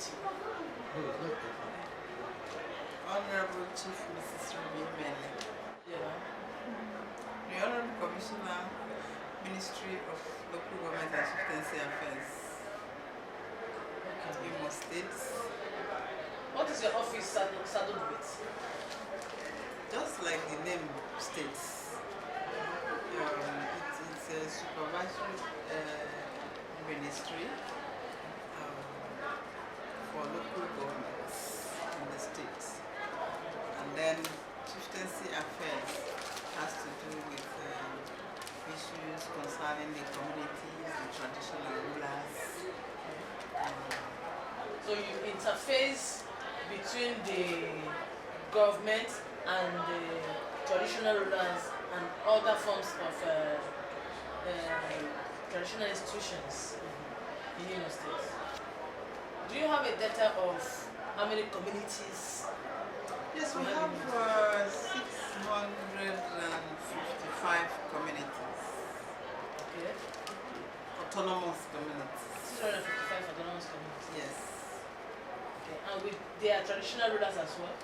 meet you. Honorable Chief Mrs. Emele. Yeah. The Honorable Commissioner, Ministry of Local Government and Chieftaincy Affairs. Okay. Imo State. What is your office saddled with? Just like the name states, it's a supervisory ministry for local governments in the states. And then Chieftaincy Affairs has to do with issues concerning the communities, the traditional rulers. So you interface between the government and the traditional rulers and other forms of traditional institutions in Imo State. Do you have a data of how many communities? Yes, we have 655 communities. Okay. Autonomous communities. 655 autonomous communities. Yes. Okay. And with their traditional rulers as well?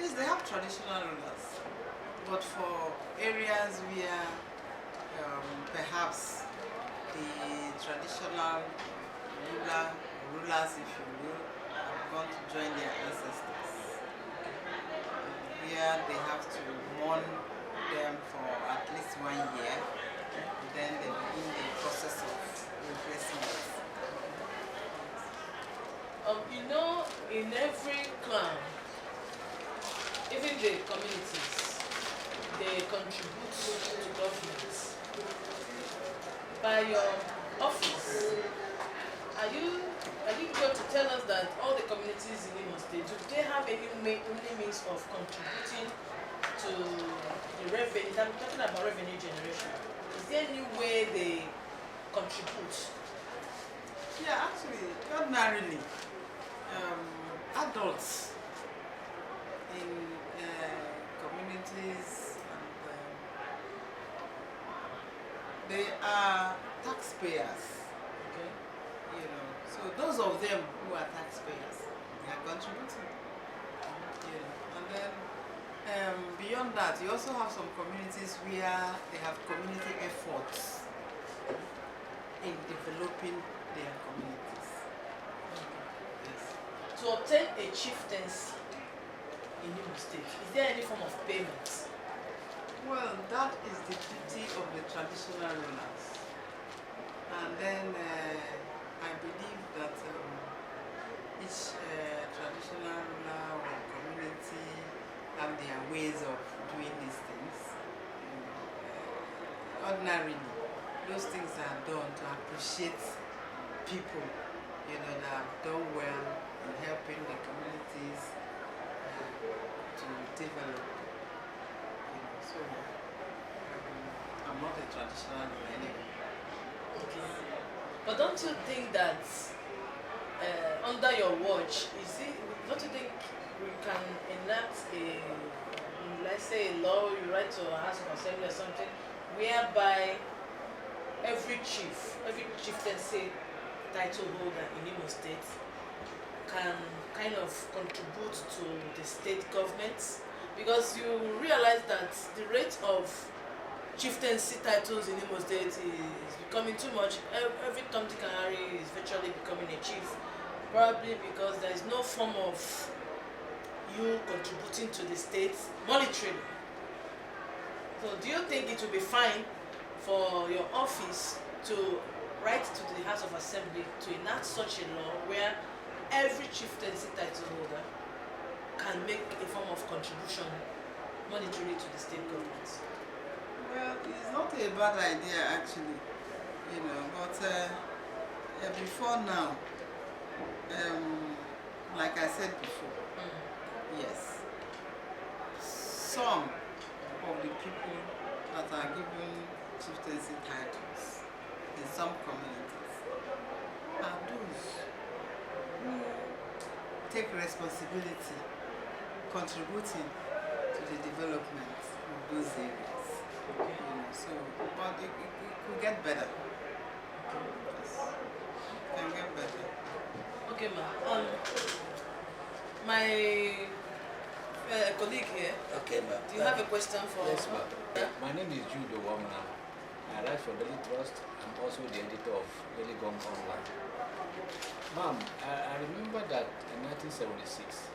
Yes, they have traditional rulers. But for areas where perhaps the traditional rulers, if you will, have gone to join their ancestors, where they have to mourn them for at least 1 year, then they begin the process of replacement. You know, in every clan, even the communities, they contribute to government. By your office, are you going to tell us that all the communities in Imo State, do they have any means of contributing to the revenue? I'm talking about revenue generation. Is there any way they contribute? Yeah, actually, ordinarily, adults in communities, and they are taxpayers. Okay. You know, so those of them who are taxpayers, they are contributing. You know, and then beyond that, you also have some communities where they have community efforts in developing their communities. Yes. To obtain a chieftaincy in Imo State, is there any form of payment? Well, that is the duty of the traditional rulers. And then I believe that each traditional ruler or community have their ways of doing these things. Ordinarily, those things are done to appreciate people, you know, that have done well in helping the communities to develop. You know, so I'm not a traditional ruler anyway. Okay. But don't you think that under your watch, don't you think we can enact let's say a law, you write to a House of Assembly or something, whereby every chieftaincy title holder in Imo State can kind of contribute to the state governments? Because you realize that the rate of chieftaincy titles in Imo State is becoming too much. Every Tom, Dick and Harry is virtually becoming a chief, probably because there is no form of you contributing to the state monetarily. So do you think it will be fine for your office to write to the House of Assembly to enact such a law where every chieftaincy title holder can make a form of contribution monetarily to the state government? Well, it's not a bad idea actually, you know, but before now, like I said before, yes, some of the people that are given chieftaincy titles in some communities are those who take responsibility contributing to the development of those areas. You know, so, but it could get better. Yes, it can get better. Okay, Okay, ma. My colleague here. Okay, ma'am. Do you have a question for? Yes, ma'am. Yeah? My name is Jude Wamna. I write for Daily Trust. I'm also the editor of Daily Gong Online. Ma'am, I remember that in 1976,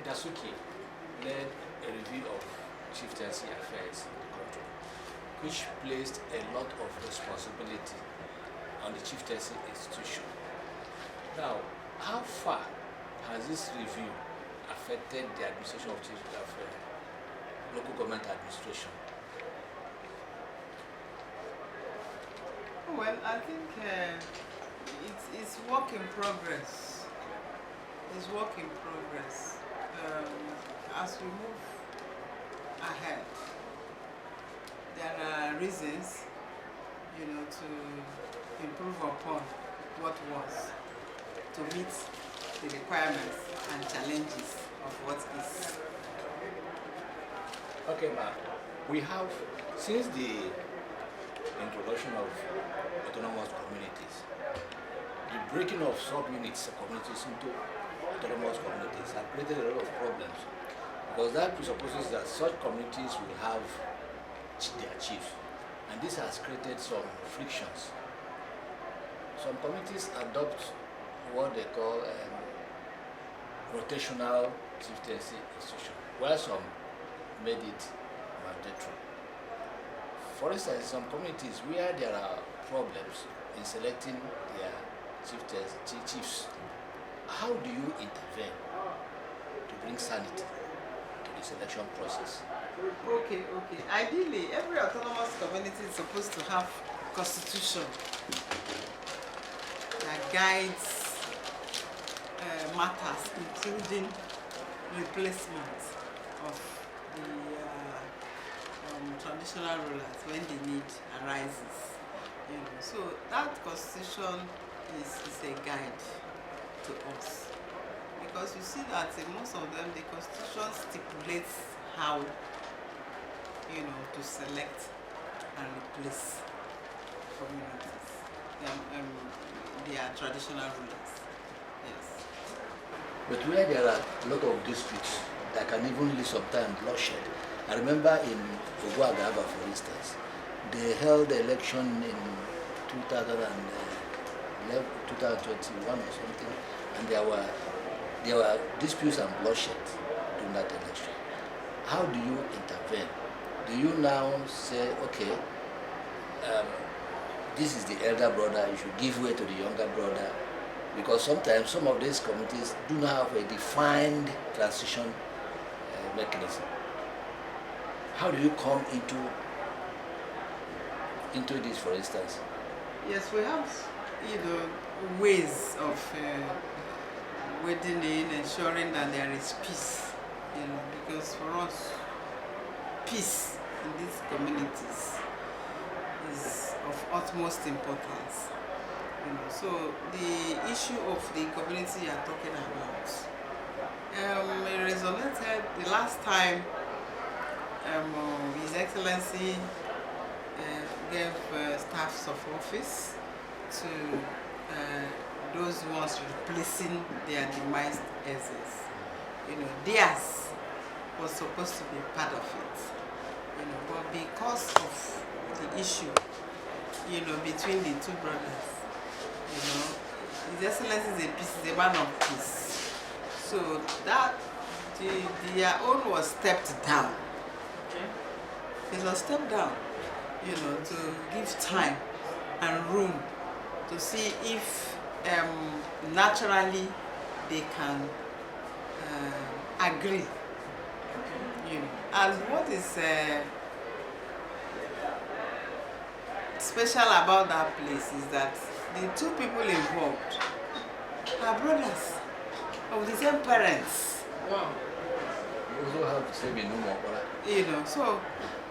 Dasuki led a review of chieftaincy affairs in the country, which placed a lot of responsibility on the chieftaincy institution. Now, how far has this review affected the administration of local government administration? Well, I think it's work in progress. It's work in progress. As we move ahead, there are reasons, to improve upon what was, to meet the requirements and challenges of what is. Okay, ma'am. We have, since the introduction of autonomous communities, the breaking of sub-units communities into autonomous communities have created a lot of problems, because that presupposes that such communities will have their chiefs, and this has created some frictions. Some communities adopt what they call rotational chieftaincy institution, while some made it mandatory. For instance, in some communities where there are problems in selecting their chiefs, how do you intervene to bring sanity to the selection process? Okay. Ideally, every autonomous community is supposed to have a constitution that guides matters, including replacement of the traditional rulers when the need arises. So that constitution is a guide to us, because you see that in most of them the constitution stipulates how to select and replace communities, their traditional rulers. Yes. But where there are a lot of disputes that can even lead sometimes bloodshed. I remember in Oguagaba, for instance, they held the election in 2011, 2021 or something, and there were disputes and bloodshed during that election. How do you intervene? Do you now say, okay, this is the elder brother, you should give way to the younger brother? Because sometimes some of these communities do not have a defined transition mechanism. How do you come into this, for instance? Yes, we have, ways of wading in, ensuring that there is peace, because for us, peace in these communities is of utmost importance. So the issue of the community you are talking about, it resonated the last time His Excellency gave staffs of office to those ones replacing their demised heirs. Theirs was supposed to be part of it. But because of the issue, between the two brothers, His Excellency is a man of peace. So that their own was stepped down. Okay. It was stepped down, to give time and room to see if naturally they can agree. And what is special about that place is that the two people involved are brothers of the same parents. Wow. You also have to say no more. So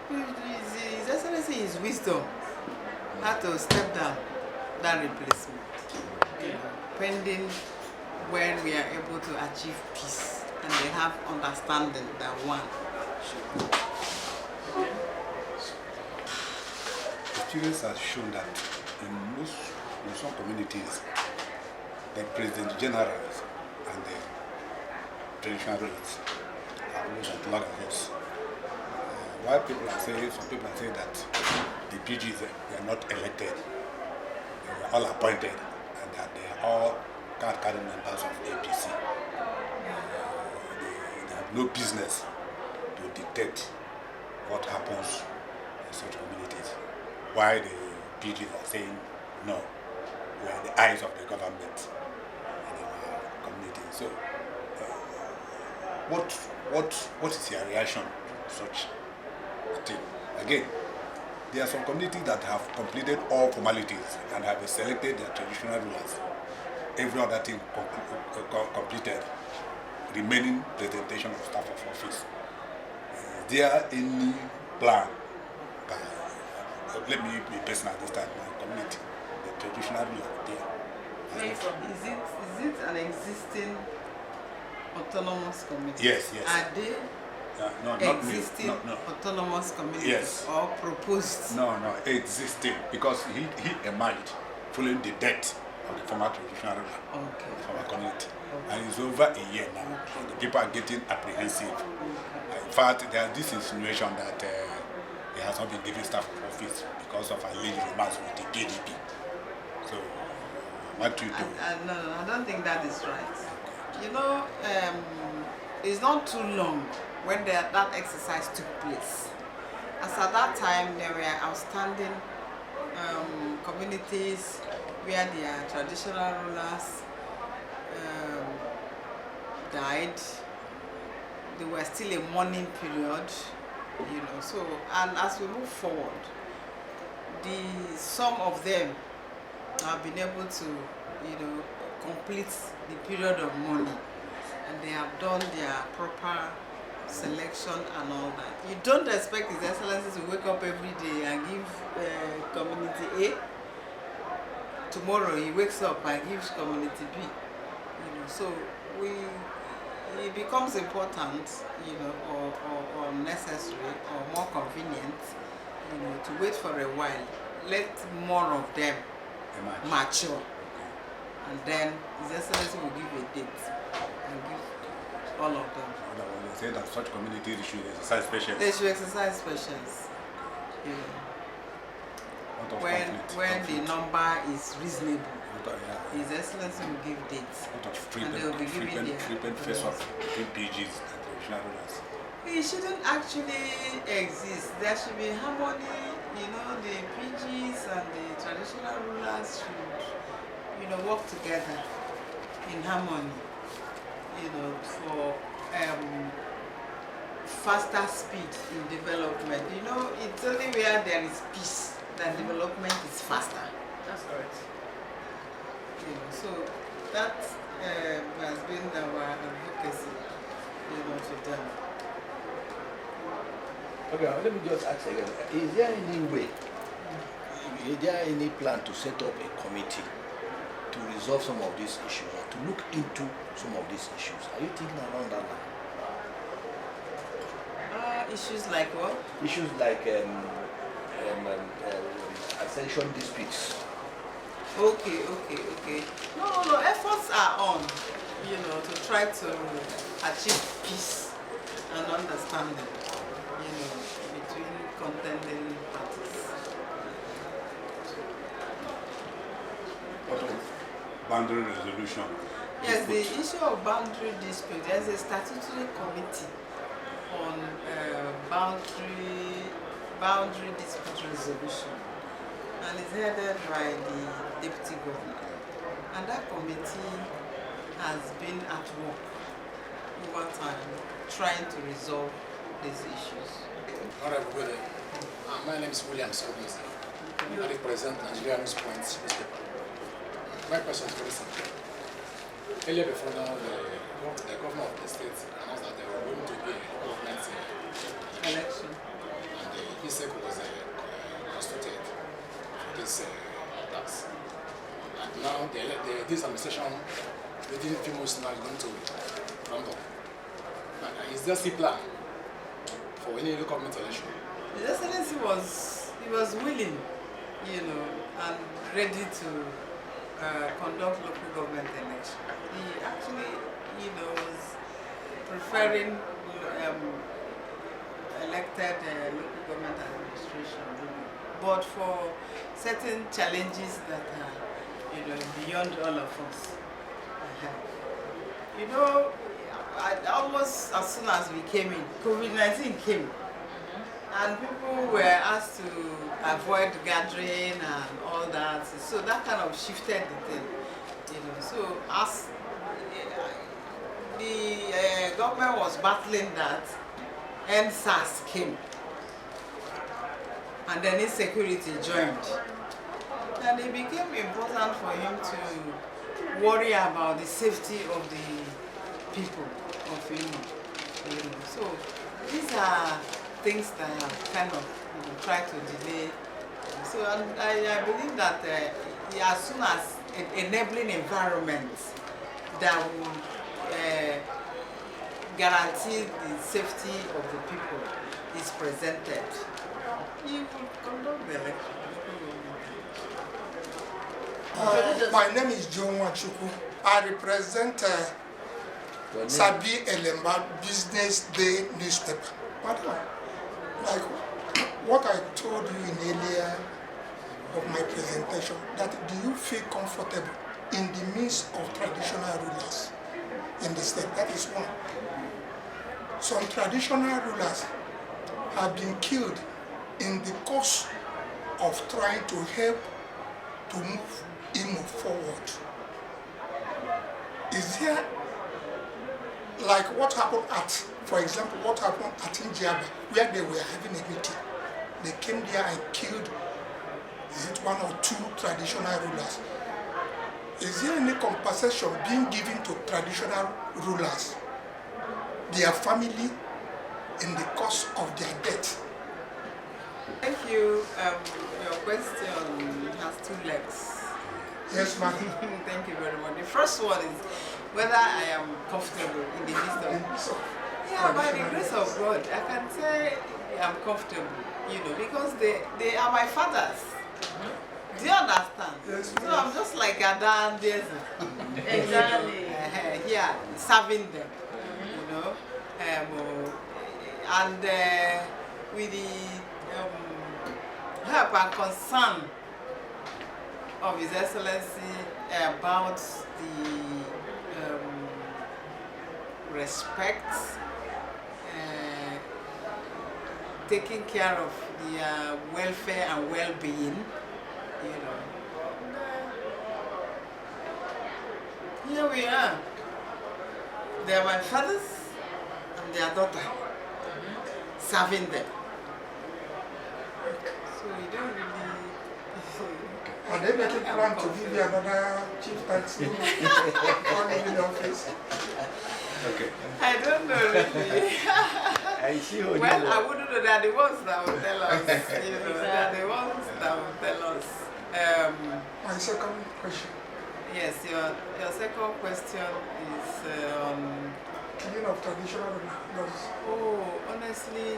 His Excellency, his wisdom, had to step down that replacement, pending when we are able to achieve peace and they have understanding that one should. Experience has shown that in most in some communities, the president generals and the traditional rulers are always at loggerheads. Why people are saying, some people are saying that the PGs were not elected, they were all appointed, and that they are all card-carrying members of APC. They have no business to dictate what happens in such communities. Why the PGs are saying no, we are the eyes of the government in our community. So, what is your reaction to such a thing? Again, there are some communities that have completed all formalities and have selected their traditional rulers. Every other thing completed, remaining presentation of staff of office. Is there any plan by, let me be personal this time, my community, the traditional ruler there? Where you from? Is it an existing autonomous community? Yes, yes. Are they No, not existing no. autonomous communities Yes. or proposed? No, existing, because he emerged following the death of the former traditional ruler from our community. And it's over a year now. And the people are getting apprehensive. In fact, there's this insinuation that he has not been given staff of office because of alleged romance with the KDP. So, what do you do? No, I don't think that is right. You know, it's not too long when that exercise took place. As at that time, there were outstanding communities where their traditional rulers died. There was still a mourning period, you know. So, and as we move forward, some of them have been able to, you know, complete the period of mourning, and they have done their proper selection and all that. You don't expect His Excellency to wake up every day and give community A. Tomorrow he wakes up and gives community B. You know, so it becomes important, you know, or necessary or more convenient, you know, to wait for a while. Let more of them mature, and then His Excellency will give a date and give all of them. They say that such communities should exercise patience. They should exercise patience. You know, when the number is reasonable, His Excellency will give dates. And they will be giving their frequent face-off between PGs and traditional rulers. It shouldn't actually exist. There should be harmony. You know, the PGs and the traditional rulers should, you know, work together in harmony, you know, for faster speed in development. You know, it's only where there is peace that development is faster. That's correct. You know, so that has been our advocacy, you know, to them. Okay, let me just ask again. Is there any way, is there any plan to set up a committee to resolve some of these issues or to look into some of these issues? Are you thinking around that line? Issues like what? Issues like accession disputes. Okay. No, efforts are on, you know, to try to achieve peace and understanding, you know, between contending parties. What of boundary resolution? Yes, the issue of boundary dispute, there's a statutory committee on boundary dispute resolution, and it's headed by the deputy governor. And that committee has been at work over time trying to resolve these issues. Honorable Willie, my name is William Sobis. I represent Nigeria News Point newspaper. My question is very simple. Earlier before now, the governor of the state announced that they were going to be a government Election. and the ISEC was constituted for this tax. And now this administration, within a few months now, is going to round up. And is there still plan for any local government election? His Excellency was willing, you know, and ready to conduct local government election. He actually, was preferring elected local government administration, but for certain challenges that are, beyond all of us. Almost as soon as we came in, COVID-19 came. And people were asked to avoid gathering and all that. So that kind of shifted the thing, So as the government was battling that, SARS came. And then insecurity joined. And it became important for him to worry about the safety of the people of Imo. So these are things that have kind of tried to delay. So I believe that as soon as an enabling environment that will guarantee the safety of the people is presented, you will conduct the election. My name is John Wachuku. I represent Sabi Elemba Business Day newspaper. Like what I told you in earlier of my presentation, that do you feel comfortable in the midst of traditional rulers in the state? That is one. Some traditional rulers have been killed in the course of trying to help to move Imo forward. Is there, like what happened at, for example, what happened at Njaba, where they were having a meeting? They came there and killed, is it one or two traditional rulers? Is there any compensation being given to traditional rulers, their family, in the course of their death? Thank you. Your question has two legs. Yes, ma'am. Thank you very much. The first one is whether I am comfortable in the midst of... Yeah, by the grace of God, I can say I'm comfortable, because they are my fathers. Do you understand? Yes, so I'm just like Adanna. Exactly. Yeah, serving them, and with the help and concern of His Excellency about the respect, taking care of their welfare and well-being, here we are. They are my fathers and their daughter, serving them. So we don't really... Are they making plan to give you another chieftaincy for in the office? Okay. I don't know really. Well, I wouldn't know. They are the ones that will tell us. They are the ones that will tell us. My second question. Yes, your second question is on... Killing of traditional rulers. Oh, honestly,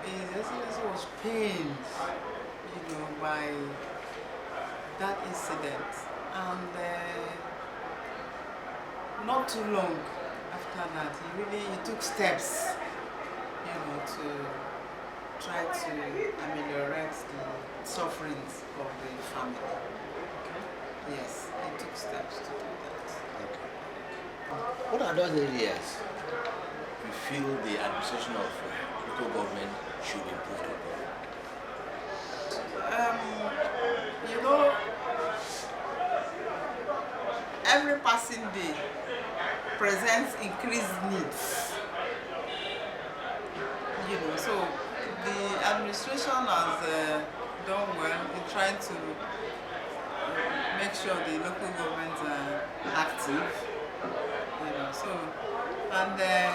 His Excellency was pained, by that incident, and not too long after that, he took steps, to try to ameliorate the sufferings of the family. Okay. Yes, he took steps to do that. Okay. What are those areas you feel the administration of local government should improve upon? Every passing day presents increased needs. So the administration has done well in trying to make sure the local governments are active. And the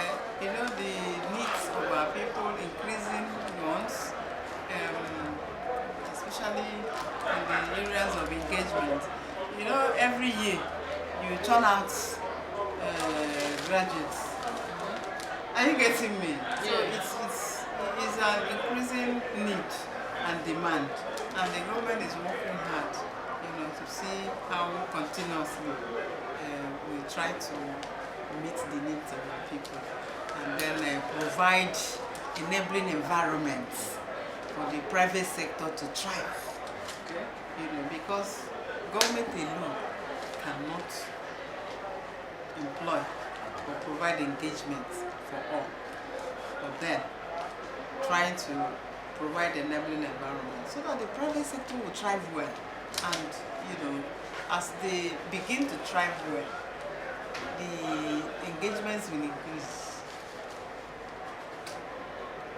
needs of our people increasing once, especially in the areas of engagement. Every year you turn out graduates. Are you getting me? So it's an increasing need and demand, and the government is working hard, to see how continuously we try to meet the needs of our people and then provide enabling environments for the private sector to thrive. You know, because government alone cannot employ or provide engagement for all. But then, trying to provide enabling environment so that the private sector will thrive well. And, you know, as they begin to thrive well, the engagements will increase.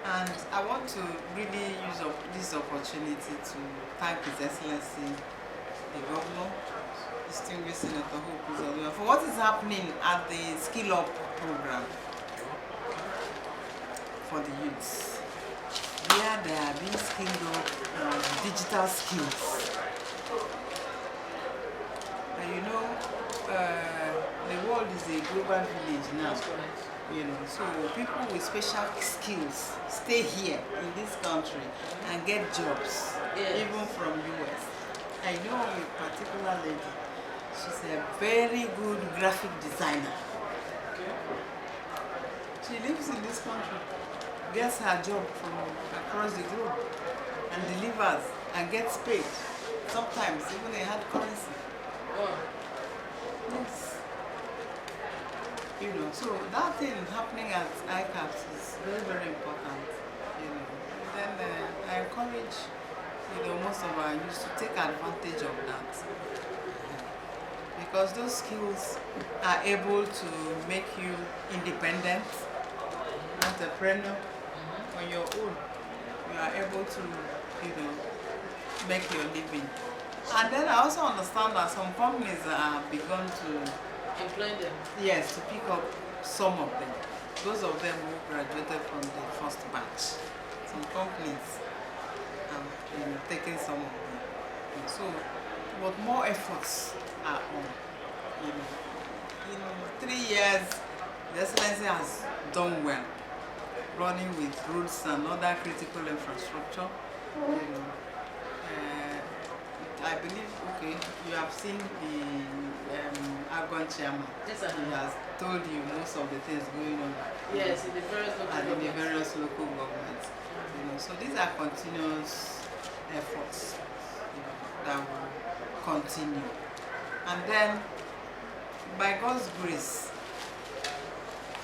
And I want to really use this opportunity to thank His Excellency, the Governor, distinguished Senator Hope Uzodimma, for what is happening at the Skill Up program for the youths, where they are being skilled up on digital skills. And you know, the world is a global village now. You know, so people with special skills stay here in this country and get jobs, even from US. I know a particular lady. She's a very good graphic designer. She lives in this country, gets her job from across the globe, and delivers and gets paid. Sometimes even in hard currency. Yes. You know, so that thing happening at ICAPS is very, very important. You know, and then I encourage, you know, most of our youth to take advantage of that, because those skills are able to make you independent, entrepreneur on your own. You are able to, you know, make your living. And then I also understand that some companies have begun to employ them. Yes, to pick up some of them. Those of them who graduated from the first batch. Some companies have, you know, taken some of them. And so, but more efforts are on. You know, in 3 years, the Excellency has done well, running with roads and other critical infrastructure. You know, I believe, okay, you have seen the Argon chairman. Yes, sir. He has told you most of the things going on. Yes, in the various local governments. You know, so these are continuous efforts, you know, that will continue. And then, by God's grace,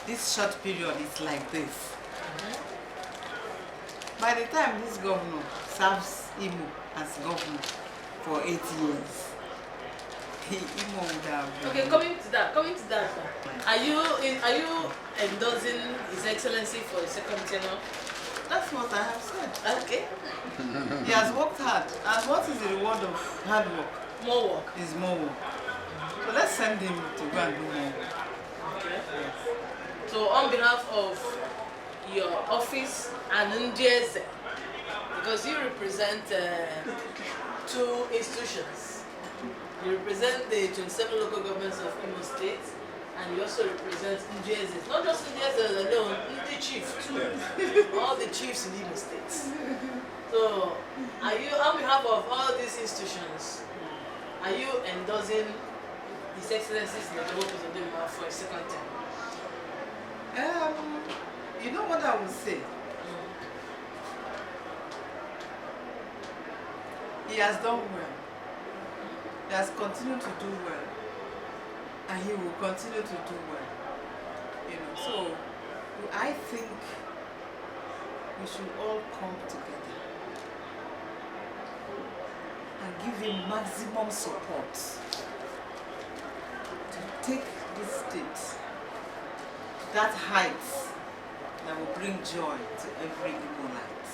this short period is like this. By the time this governor serves Imo as governor for 8 years, Imo would have been... Okay, coming to that. Are you endorsing His Excellency for a second tenure? That's what I have said. Okay. He has worked hard. And what is the reward of hard work? More work. Is more work. So let's send him to go and do more work. Okay. Yes. So on behalf of your office and NDS, because you represent 2 institutions. You represent the 27 local governments of Imo State, and you also represent NDS. Not just NDS alone, the chief too. All the chiefs in Imo State. So, are you, on behalf of all these institutions, are you endorsing His Excellency's Senator for a second term? You know what I would say? He has done well. He has continued to do well. And he will continue to do well. You know, so I think we should all come together and give him maximum support to take this state to that height that will bring joy to every Igbolite.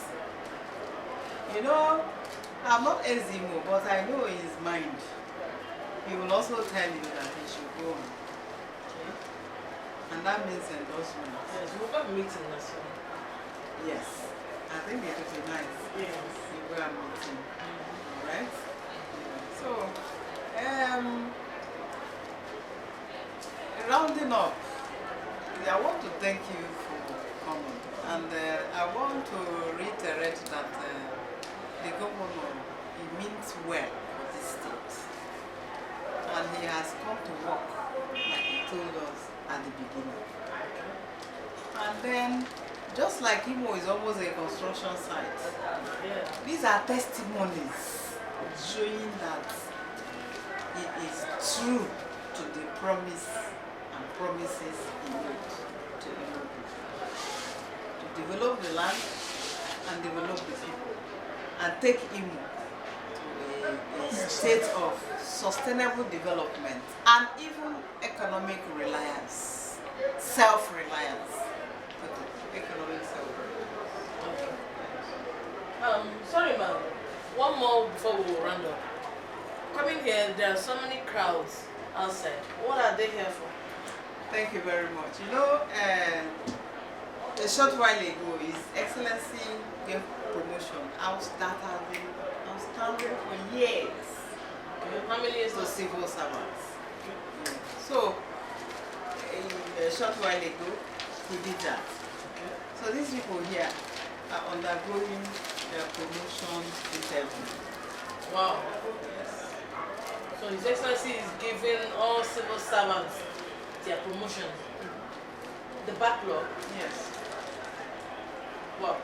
You know, I'm not Ezimo, but I know in his mind, he will also tell you that he should go on. Okay? And that means endorsement. Yes, we'll have a meeting as well. Yes. I think it would be nice. Yes. You go and meet him. Alright? So, rounding up, I want to thank you for coming. And I want to reiterate that the governor, he means well for this state. and he has come to work like he told us at the beginning. And then, just like Imo is almost a construction site, these are testimonies showing that he is true to the promise and promises he made to Imo people. To develop the land and develop the people and take Imo to a state of sustainable development and even economic reliance, self-reliance. Economic self-reliance. Sorry ma'am, one more before we will round up. Coming here, there are so many crowds outside. What are they here for? Thank you very much. You know, a short while ago, His Excellency gave promotion. I was outstanding for years. Okay. How many years to now? civil servants. So, a short while ago, he did that. Okay. So these people here are undergoing their promotion interview. Wow. So His Excellency is giving all civil servants their promotion. The backlog. Yes. Wow.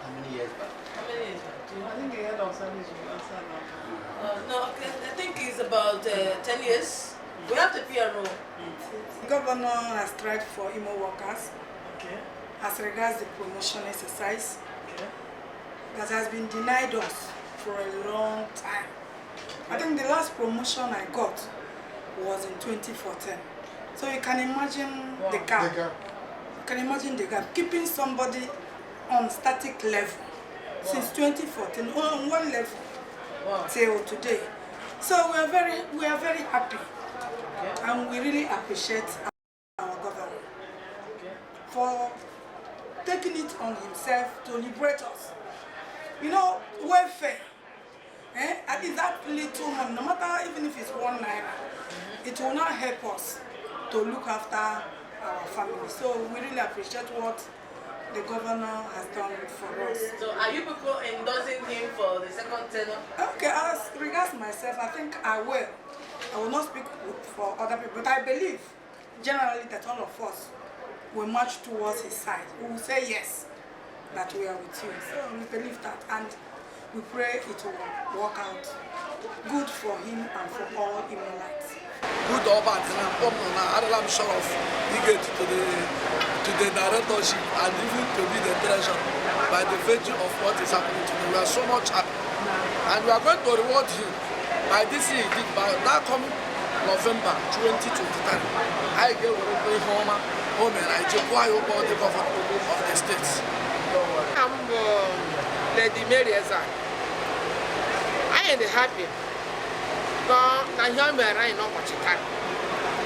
How many years back? How many years back? Do you I know? think the head of service will answer now. No, okay, I think it's about 10 years. We have the PRO. The governor has tried for Imo workers Okay. as regards the promotion exercise Okay. that has been denied us for a long time. I think the last promotion I got was in 2014. So you can imagine the gap. You can imagine the gap. Keeping somebody on static level since 2014 on one level till today. So we are very happy, and we really appreciate our governor for taking it on himself to liberate us. You know, welfare. And is that little money, no matter even if it's 1 naira, it will not help us to look after our family. So we really appreciate what the governor has done for us. So are you people endorsing him for the second tenure? Okay, as regards myself, I think I will. I will not speak for other people, but I believe generally that all of us will march towards his side. We will say yes, that we are with you. So we believe that, and we pray it will work out good for him and for all Emelites. Good or bad, I'm sure of he get to the directorship and even to be the treasurer by the virtue of what is happening today. We are so much happy, and we are going to reward him by this year, by that coming November 2023. I get home and I just go over the government of the states. I'm Lady Mary Eza. I am happy. But I am not much time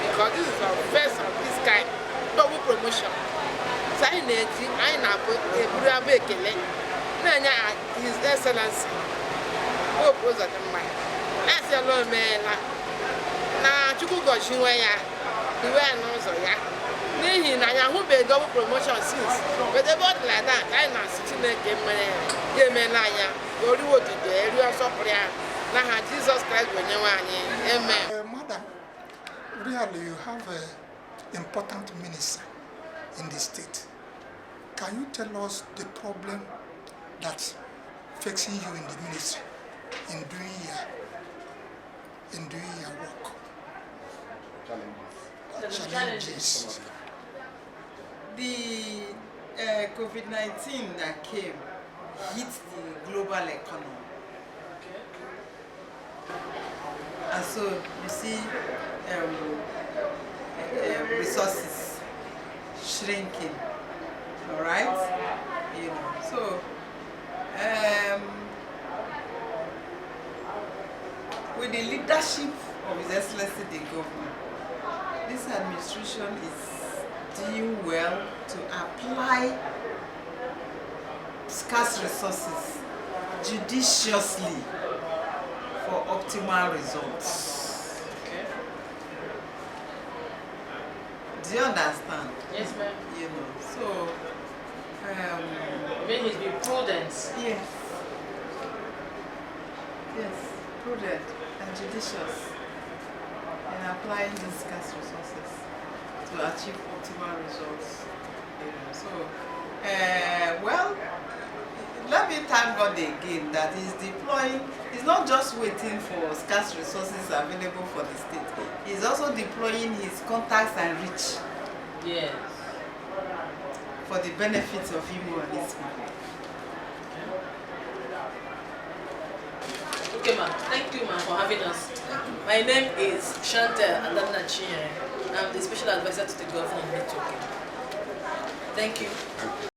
because this is our first of this kind double promotion. So I need a Bekele. His Excellency. Oh, President Mike. I say, Lord, man. Now, you go Chinyere. The way I know so, yeah. I won't be a double promotion since. But about like that, I am sitting there, Jesus Christ, amen. Madam, really you have an important minister in the state. Can you tell us the problem that's facing you in the ministry in doing your work? Challenges. The COVID-19 that came hit the global economy. And so you see resources shrinking, all right? You know, so with the leadership of His Excellency the Governor, this administration is doing well to apply scarce resources judiciously for optimal results. Okay. Do you understand? Yes, ma'am. You know, so May he be prudent. yes, prudent and judicious. applying these scarce resources to achieve optimal results. You know, so, well, let me thank God again that He's deploying. He's not just waiting for scarce resources available for the state. He's also deploying His contacts and reach. Yes. For the benefits of Imo and its people. Okay, ma'am. Thank you, ma'am, for having us. My name is Chantel Adanna Chinyere. I'm the special advisor to the governor in Networking. Thank you.